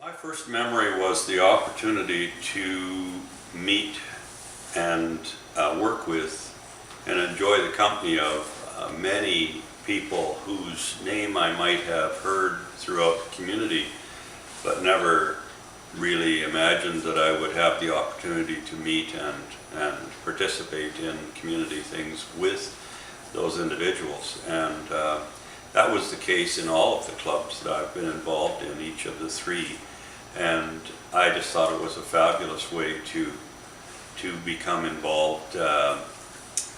My first memory was the opportunity to meet and work with and enjoy the company of many people whose name I might have heard throughout the community, but never really imagined that I would have the opportunity to meet and participate in community things with those individuals. And that was the case in all of the clubs that I've been involved in, each of the three. And I just thought it was a fabulous way to become involved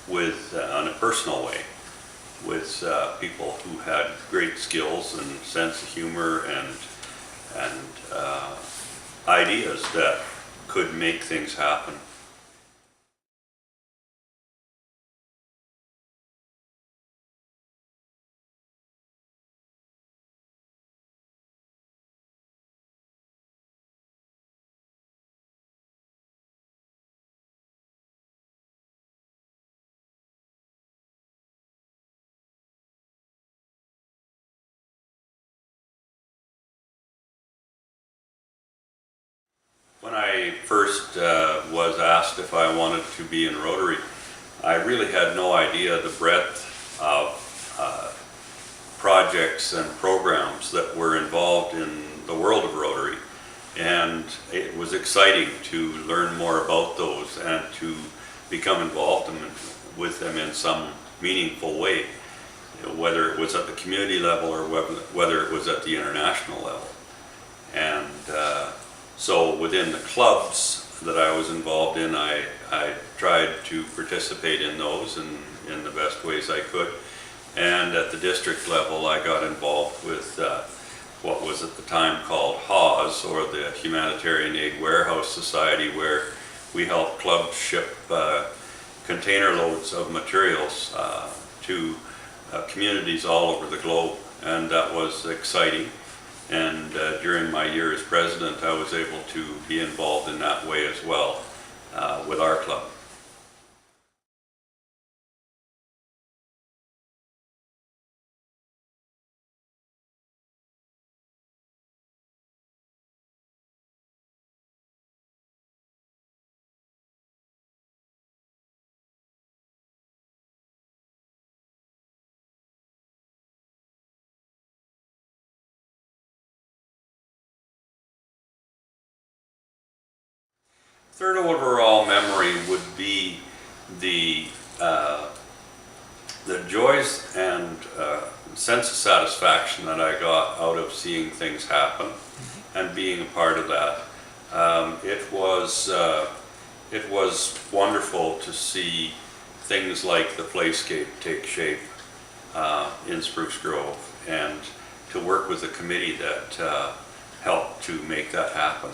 with, on a personal way, with people who had great skills and sense of humor and ideas that could make things happen. When I first was asked if I wanted to be in Rotary, I really had no idea the breadth of projects and programs that were involved in the world of Rotary. And it was exciting to learn more about those and to become involved with them in some meaningful way, whether it was at the community level or whether it was at the international level. And so within the clubs that I was involved in, I tried to participate in those in the best ways I could. And at the district level, I got involved with what was at the time called HAWS, or the Humanitarian Aid Warehouse Society, where we helped clubs ship container loads of materials to communities all over the globe. And that was exciting. And during my year as president, I was able to be involved in that way as well with our club. Third overall memory would be the joys and sense of satisfaction that I got out of seeing things happen and being a part of that. It was wonderful to see things like the Playscape take shape in Spruce Grove, and to work with a committee that helped to make that happen.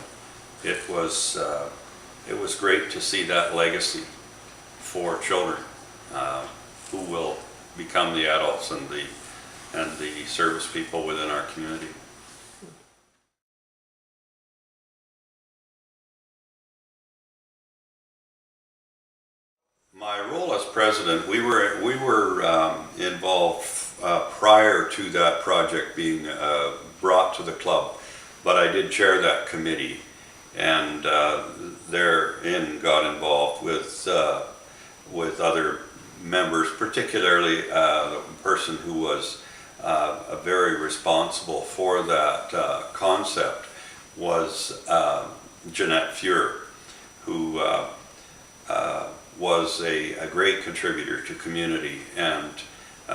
It was great to see that legacy for children who will become the adults and the service people within our community. My role as president, we were involved prior to that project being brought to the club, but I did chair that committee, and therein got involved with other members, particularly the person who was very responsible for that concept was Jeanette Fuhr, who was a great contributor to community, and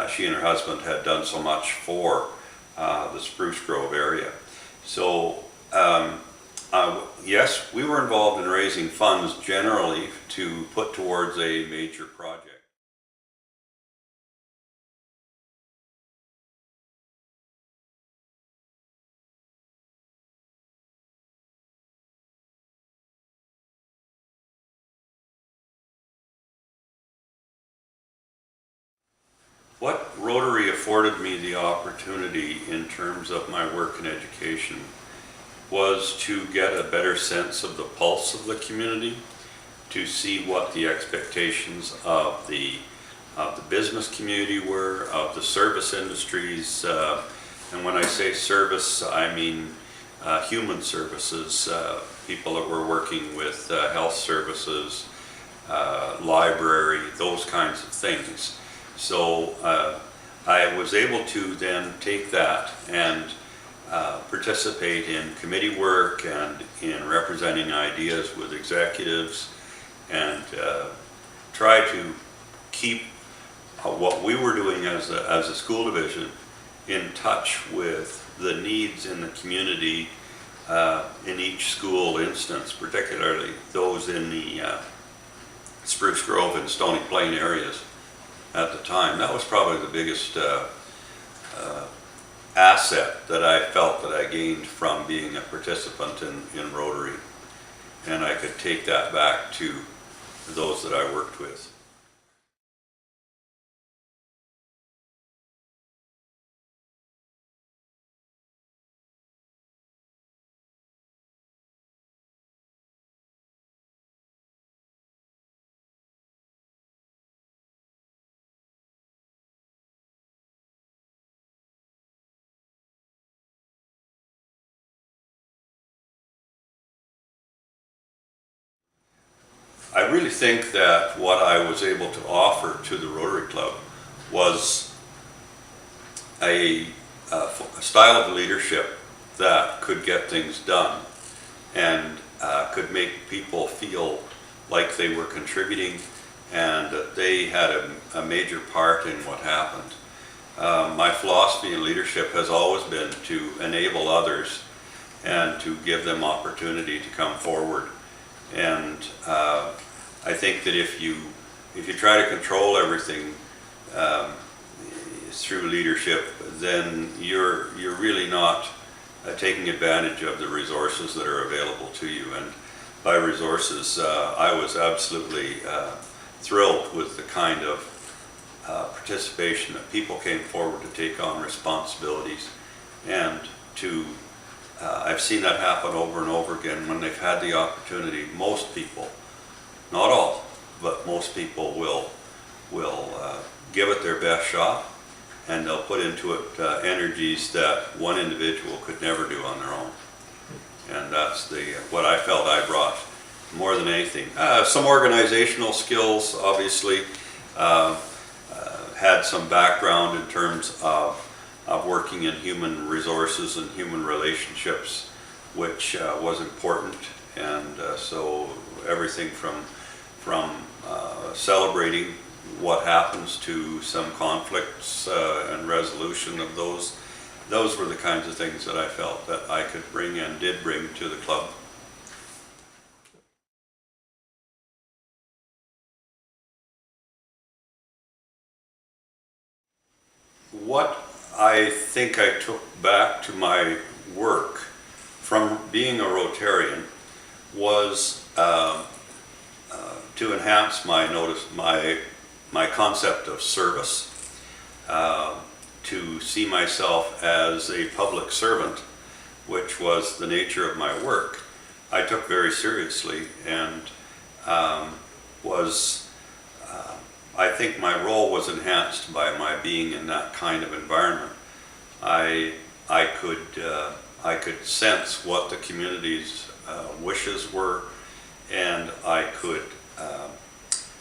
she and her husband had done so much for the Spruce Grove area. So yes, we were involved in raising funds generally to put towards a major project. What Rotary afforded me the opportunity in terms of my work in education was to get a better sense of the pulse of the community, to see what the expectations of the business community were, of the service industries, and when I say service, I mean human services, people that were working with health services, library, those kinds of things. So I was able to then take that and participate in committee work and in representing ideas with executives, and try to keep what we were doing as a school division in touch with the needs in the community in each school instance, particularly those in the Spruce Grove and Stony Plain areas at the time. That was probably the biggest asset that I felt that I gained from being a participant in Rotary, and I could take that back to those that I worked with. I really think that what I was able to offer to the Rotary Club was a style of leadership that could get things done and could make people feel like they were contributing and that they had a major part in what happened. My philosophy in leadership has always been to enable others and to give them opportunity to come forward. And I think that if you try to control everything through leadership, then you're really not taking advantage of the resources that are available to you. And by resources, I was absolutely thrilled with the kind of participation that people came forward to take on responsibilities, and to I've seen that happen over and over again when they've had the opportunity. Most people, not all, but most people will give it their best shot, and they'll put into it energies that one individual could never do on their own. And that's what I felt I brought more than anything. Some organizational skills, obviously. Had some background in terms of working in human resources and human relationships, which was important. And so everything from celebrating what happens to some conflicts and resolution of those were the kinds of things that I felt that I could bring and did bring to the club. What I think I took back to my work from being a Rotarian was to enhance my concept of service, to see myself as a public servant, which was the nature of my work. I took very seriously, and I think my role was enhanced by my being in that kind of environment. I could sense what the community's wishes were, and I could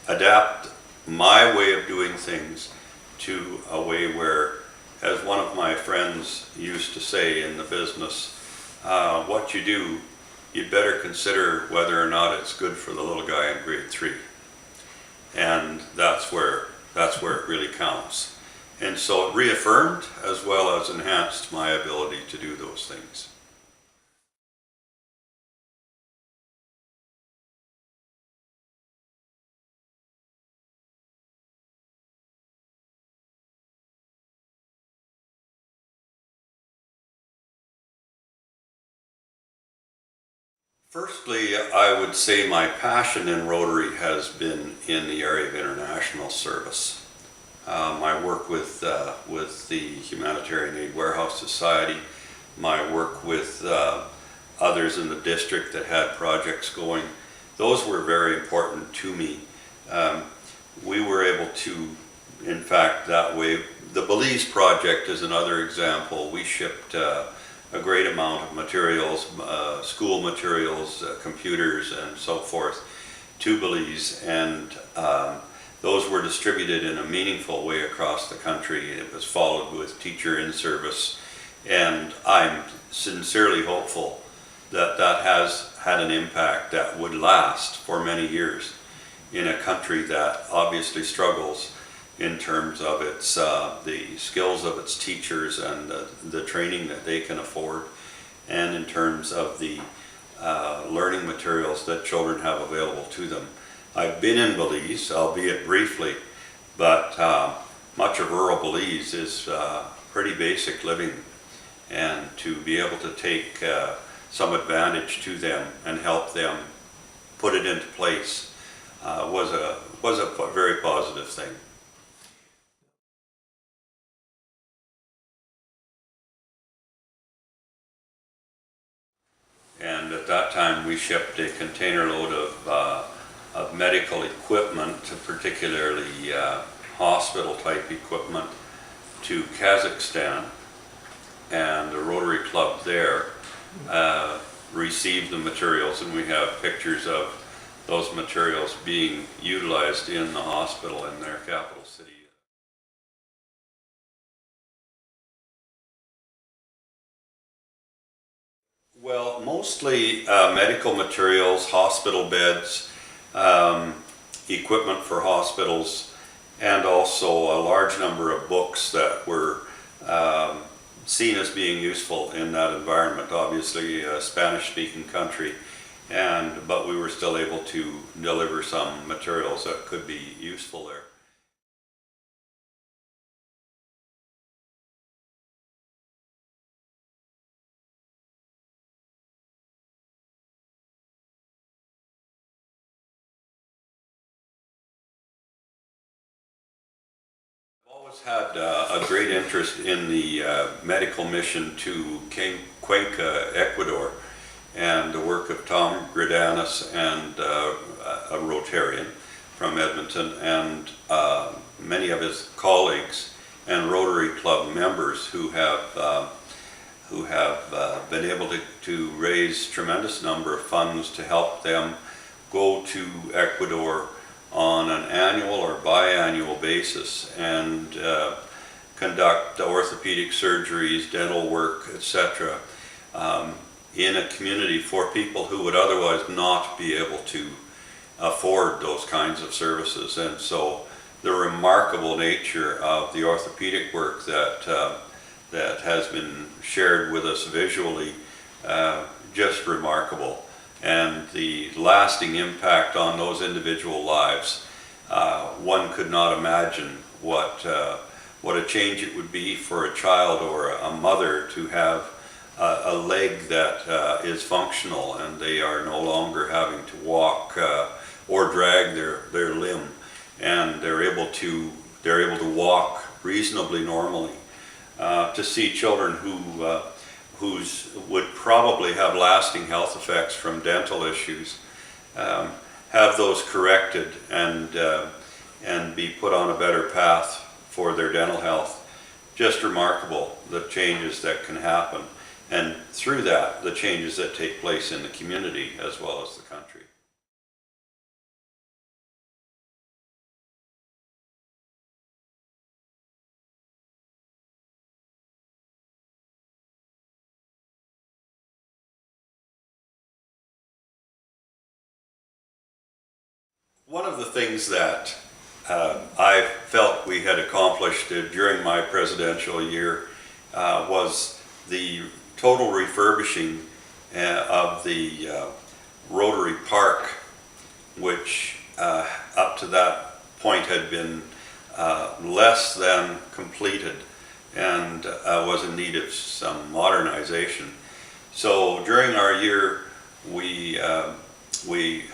adapt my way of doing things to a way where, as one of my friends used to say in the business, what you do, you'd better consider whether or not it's good for the little guy in grade 3. And that's where it really counts. And so it reaffirmed as well as enhanced my ability to do those things. Firstly, I would say my passion in Rotary has been in the area of international service. My work with the Humanitarian Aid Warehouse Society, my work with others in the district that had projects going, those were very important to me. We were able to, in fact, that way, the Belize project is another example. We shipped a great amount of materials, school materials, computers and so forth to Belize, and those were distributed in a meaningful way across the country. It was followed with teacher in-service, and I'm sincerely hopeful that that has had an impact that would last for many years in a country that obviously struggles in terms of its the skills of its teachers and the training that they can afford, and in terms of the learning materials that children have available to them. I've been in Belize, albeit briefly, but much of rural Belize is pretty basic living, and to be able to take some advantage to them and help them put it into place was a very positive thing. And at that time we shipped a container load of medical equipment, particularly hospital type equipment, to Kazakhstan, and the Rotary Club there received the materials, and we have pictures of those materials being utilized in the hospital in their capital city. Well, mostly medical materials, hospital beds, equipment for hospitals, and also a large number of books that were seen as being useful in that environment. Obviously a Spanish-speaking country, but we were still able to deliver some materials that could be useful there. I've always had a great interest in the medical mission to Cuenca, Ecuador, and the work of Tom Gradanis, and a Rotarian from Edmonton, and many of his colleagues and Rotary Club members who have been able to raise tremendous number of funds to help them go to Ecuador on an annual or biannual basis and conduct orthopedic surgeries, dental work, etc. In a community for people who would otherwise not be able to afford those kinds of services. And so the remarkable nature of the orthopedic work that has been shared with us visually, just remarkable. And the lasting impact on those individual lives, one could not imagine what a change it would be for a child or a mother to have a leg that is functional, and they are no longer having to walk or drag their limb, and they're able to walk reasonably normally. To see children whose would probably have lasting health effects from dental issues have those corrected and be put on a better path for their dental health. Just remarkable, the changes that can happen, and through that the changes that take place in the community as well as the country. One of the things that I felt we had accomplished during my presidential year was the total refurbishing of the Rotary Park, which up to that point had been less than completed and was in need of some modernization. So during our year we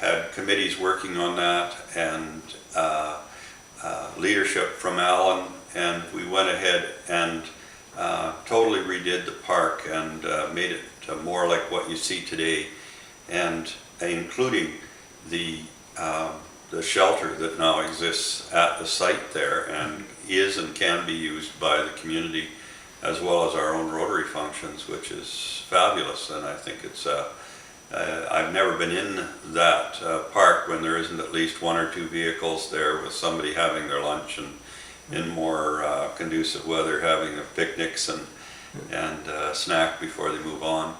had committees working on that, and leadership from Alan, and we went ahead and totally redid the park and made it more like what you see today, and including the shelter that now exists at the site there and is and can be used by the community as well as our own Rotary functions, which is fabulous. And I think it's I've never been in that park when there isn't at least one or two vehicles there with somebody having their lunch, and in more conducive weather having their picnics and snack before they move on.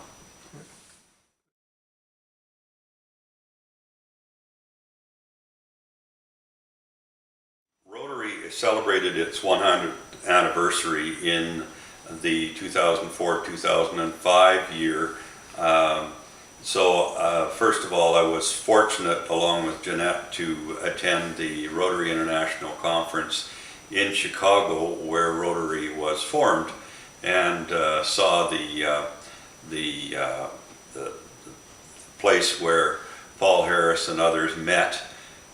Rotary celebrated its 100th anniversary in the 2004-2005 year. First of all, I was fortunate, along with Jeanette, to attend the Rotary International Conference in Chicago, where Rotary was formed, and saw the place where Paul Harris and others met,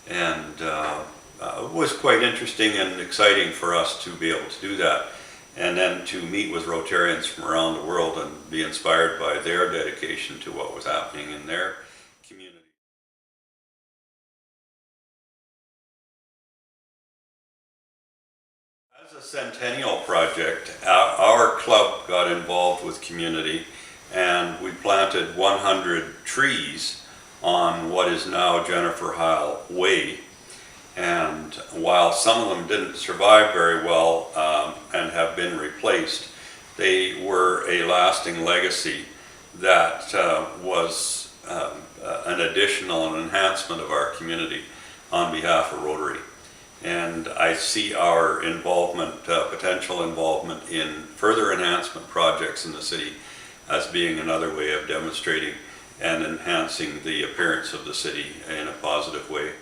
and it was quite interesting and exciting for us to be able to do that, and then to meet with Rotarians from around the world and be inspired by their dedication to what was happening in their community. As a centennial project, our club got involved with community, and we planted 100 trees on what is now Jennifer Heil Way. And while some of them didn't survive very well and have been replaced, they were a lasting legacy that was an additional and enhancement of our community on behalf of Rotary. And I see our involvement, potential involvement in further enhancement projects in the city as being another way of demonstrating and enhancing the appearance of the city in a positive way.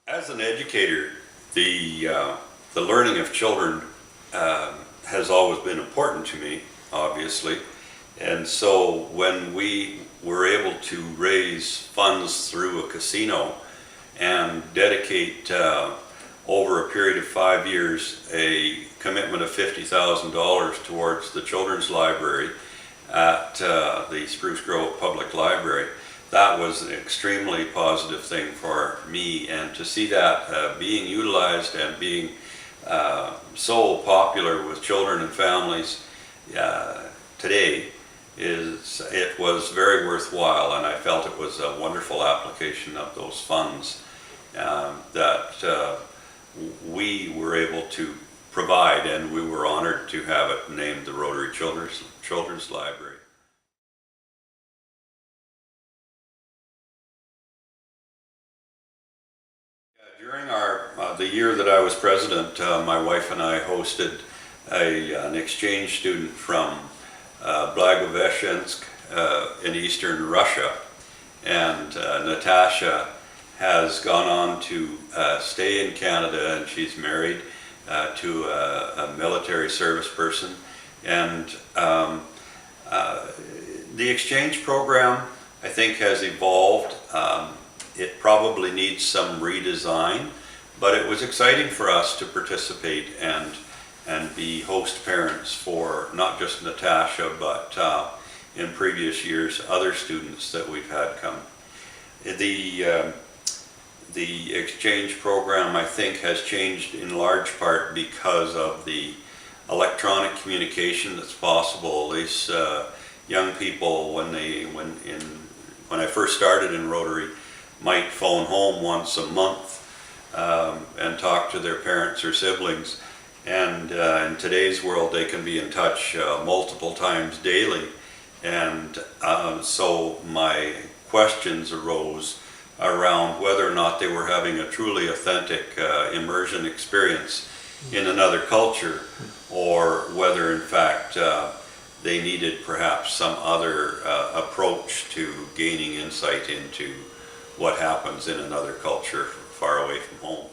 As an educator, the learning of children has always been important to me, obviously. And so when we were able to raise funds through a casino and dedicate over a period of 5 years a commitment of $50,000 towards the Children's Library at the Spruce Grove Public Library, that was an extremely positive thing for me, and to see that being utilized and being so popular with children and families today, it was very worthwhile, and I felt it was a wonderful application of those funds that we were able to provide, and we were honored to have it named the Rotary Children's Library. During the year that I was president, my wife and I hosted an exchange student from Blagoveshchensk in eastern Russia, and Natasha has gone on to stay in Canada, and she's married to a military service person. And the exchange program, I think, has evolved. It probably needs some redesign, but it was exciting for us to participate and be host parents for not just Natasha, but in previous years other students that we've had come. The exchange program, I think, has changed in large part because of the electronic communication that's possible. These young people, when I first started in Rotary, might phone home once a month and talk to their parents or siblings, and in today's world they can be in touch multiple times daily, and so my questions arose around whether or not they were having a truly authentic immersion experience in another culture, or whether in fact they needed perhaps some other approach to gaining insight into what happens in another culture far away from home.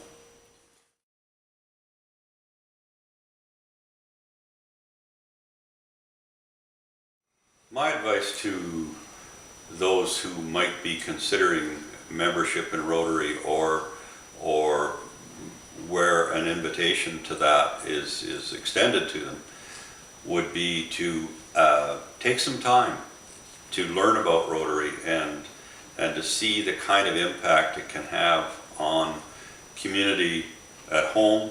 My advice to those who might be considering membership in Rotary, or where an invitation to that is extended to them, would be to take some time to learn about Rotary and to see the kind of impact it can have on community at home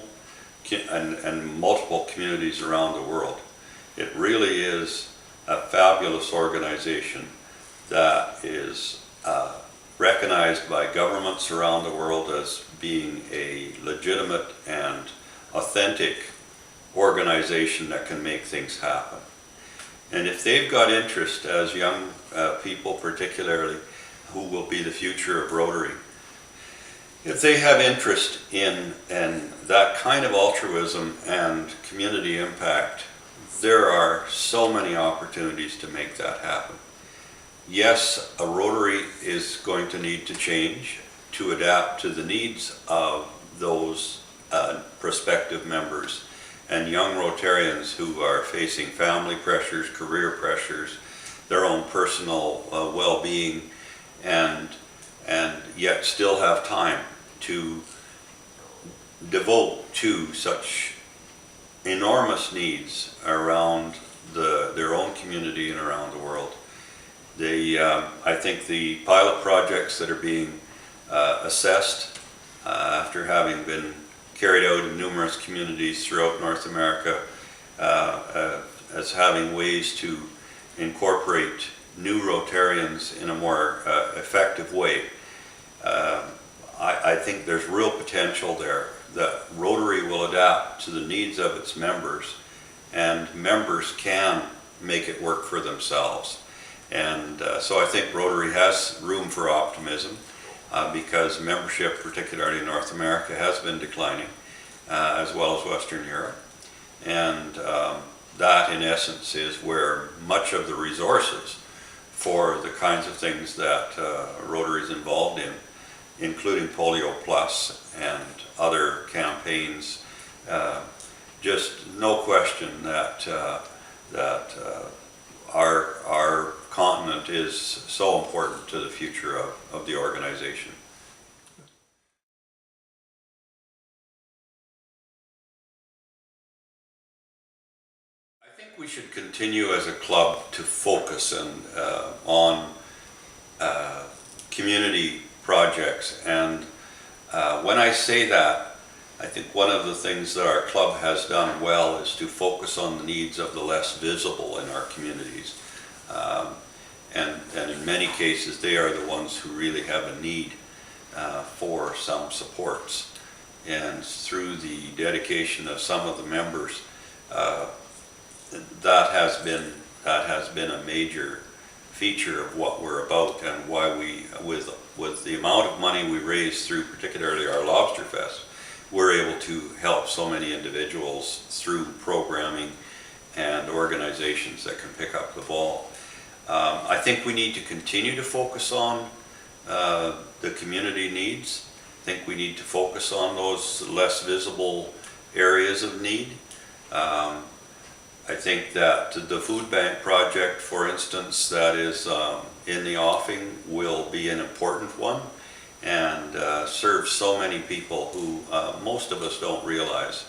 and multiple communities around the world. It really is a fabulous organization that is recognized by governments around the world as being a legitimate and authentic organization that can make things happen. And if they've got interest, as young people particularly, who will be the future of Rotary, if they have interest in that kind of altruism and community impact, there are so many opportunities to make that happen. Yes, a Rotary is going to need to change to adapt to the needs of those prospective members and young Rotarians who are facing family pressures, career pressures, their own personal well-being, and yet still have time to devote to such enormous needs around their own community and around the world. I think the pilot projects that are being assessed after having been carried out in numerous communities throughout North America as having ways to incorporate new Rotarians in a more effective way. I think there's real potential there that Rotary will adapt to the needs of its members, and members can make it work for themselves. And so I think Rotary has room for optimism because membership, particularly in North America, has been declining, as well as Western Europe. And that, in essence, is where much of the resources for the kinds of things that Rotary is involved in, including Polio Plus and other campaigns, just no question that our continent is so important to the future of the organization. I think we should continue as a club to focus on community projects, and when I say that, I think one of the things that our club has done well is to focus on the needs of the less visible in our communities. And in many cases, they are the ones who really have a need for some supports. And through the dedication of some of the members, that has been a major feature of what we're about, and why we, with the amount of money we raise through particularly our Lobster Fest, we're able to help so many individuals through programming and organizations that can pick up the ball. I think we need to continue to focus on the community needs. I think we need to focus on those less visible areas of need. I think that the food bank project, for instance, that is in the offing, will be an important one, and serve so many people who most of us don't realize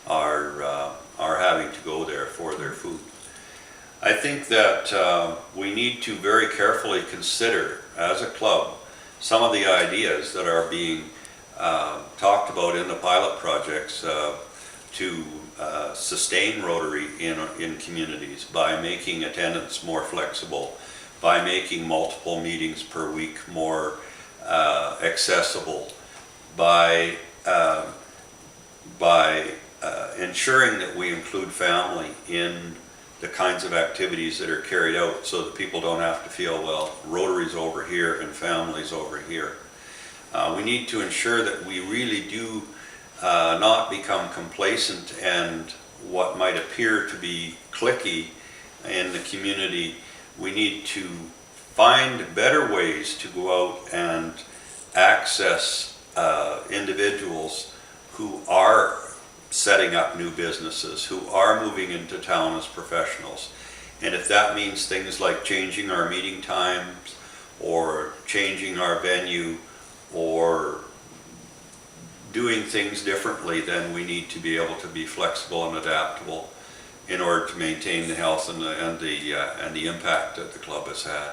are having to go there for their food. I think that we need to very carefully consider, as a club, some of the ideas that are being talked about in the pilot projects to sustain Rotary in communities by making attendance more flexible, by making multiple meetings per week more accessible, by ensuring that we include family in the kinds of activities that are carried out, so that people don't have to feel, well, Rotary's over here and family's over here. We need to ensure that we really do not become complacent and what might appear to be cliquey in the community. We need to find better ways to go out and access individuals who are setting up new businesses, who are moving into town as professionals. And if that means things like changing our meeting times, or changing our venue, or doing things differently, then we need to be able to be flexible and adaptable in order to maintain the health and the impact that the club has had.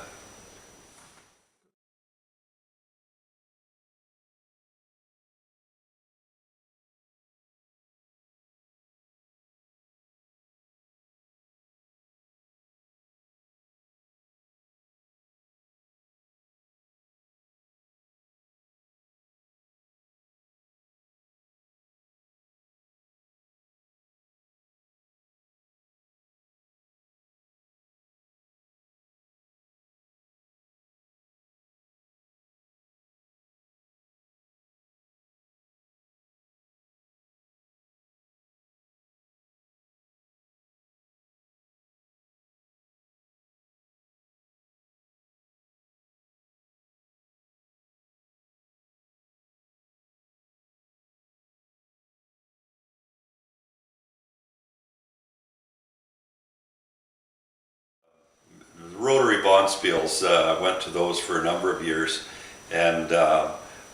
bonspiels. I went to those for a number of years, and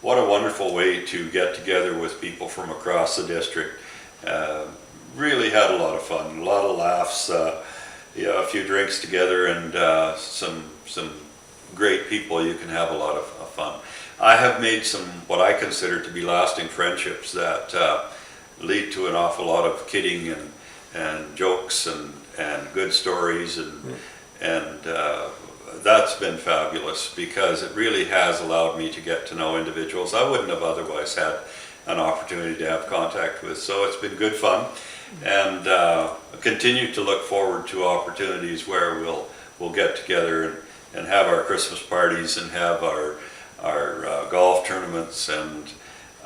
what a wonderful way to get together with people from across the district. Really had a lot of fun, a lot of laughs, yeah, a few drinks together, and some great people. You can have a lot of fun. I have made some what I consider to be lasting friendships that lead to an awful lot of kidding and jokes and good stories, and that's been fabulous, because it really has allowed me to get to know individuals I wouldn't have otherwise had an opportunity to have contact with. So it's been good fun, and continue to look forward to opportunities where we'll get together and have our Christmas parties and have our golf tournaments, and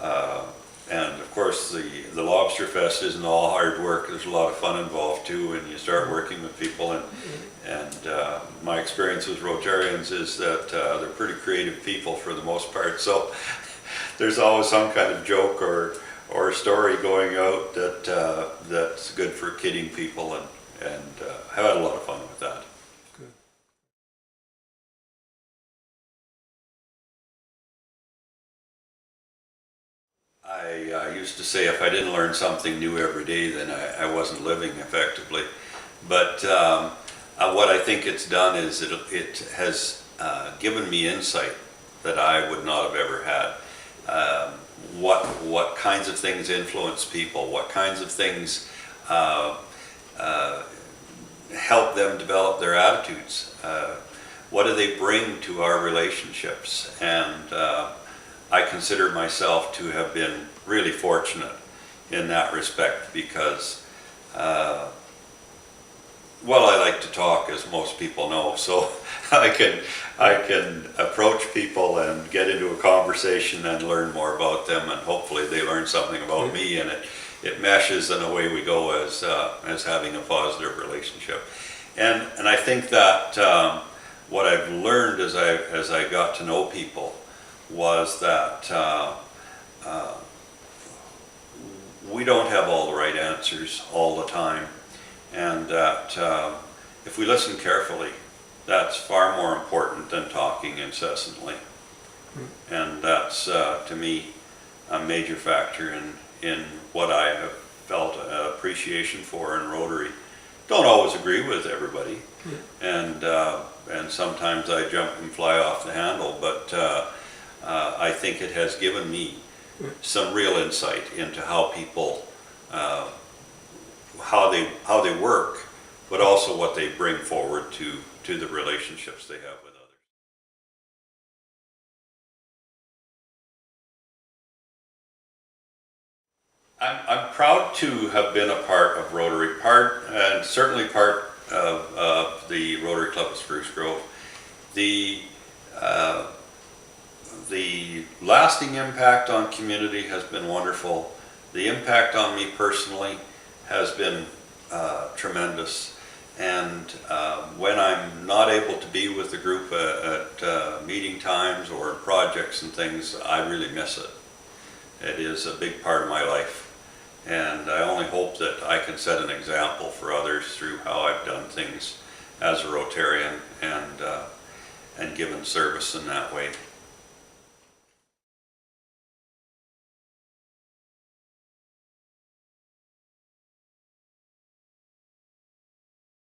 of course the Lobster Fest isn't all hard work. There's a lot of fun involved too, and you start working with people, and my experience with Rotarians is that they're pretty creative people for the most part, so there's always some kind of joke or story going out that's good for kidding people, and I've had a lot of fun with that. Good. I used to say if I didn't learn something new every day, then I wasn't living effectively. But what I think it's done is it has given me insight that I would not have ever had. What kinds of things influence people, what kinds of things help them develop their attitudes, what do they bring to our relationships, and I consider myself to have been really fortunate in that respect, because well, I like to talk, as most people know, so I can approach people and get into a conversation and learn more about them, and hopefully they learn something about me, and it meshes, and away we go as having a positive relationship. And I think that what I've learned as I got to know people was that we don't have all the right answers all the time, and that if we listen carefully, that's far more important than talking incessantly. And that's, to me, a major factor in what I have felt appreciation for in Rotary. Don't always agree with everybody, and sometimes I jump and fly off the handle, but I think it has given me some real insight into how people, how they work, but also what they bring forward to the relationships they have with others. I'm proud to have been a part of Rotary, and certainly part of the Rotary Club of Spruce Grove. The lasting impact on community has been wonderful. The impact on me personally has been tremendous. And when I'm not able to be with the group at meeting times or projects and things, I really miss it. It is a big part of my life. And I only hope that I can set an example for others through how I've done things as a Rotarian and given service in that way.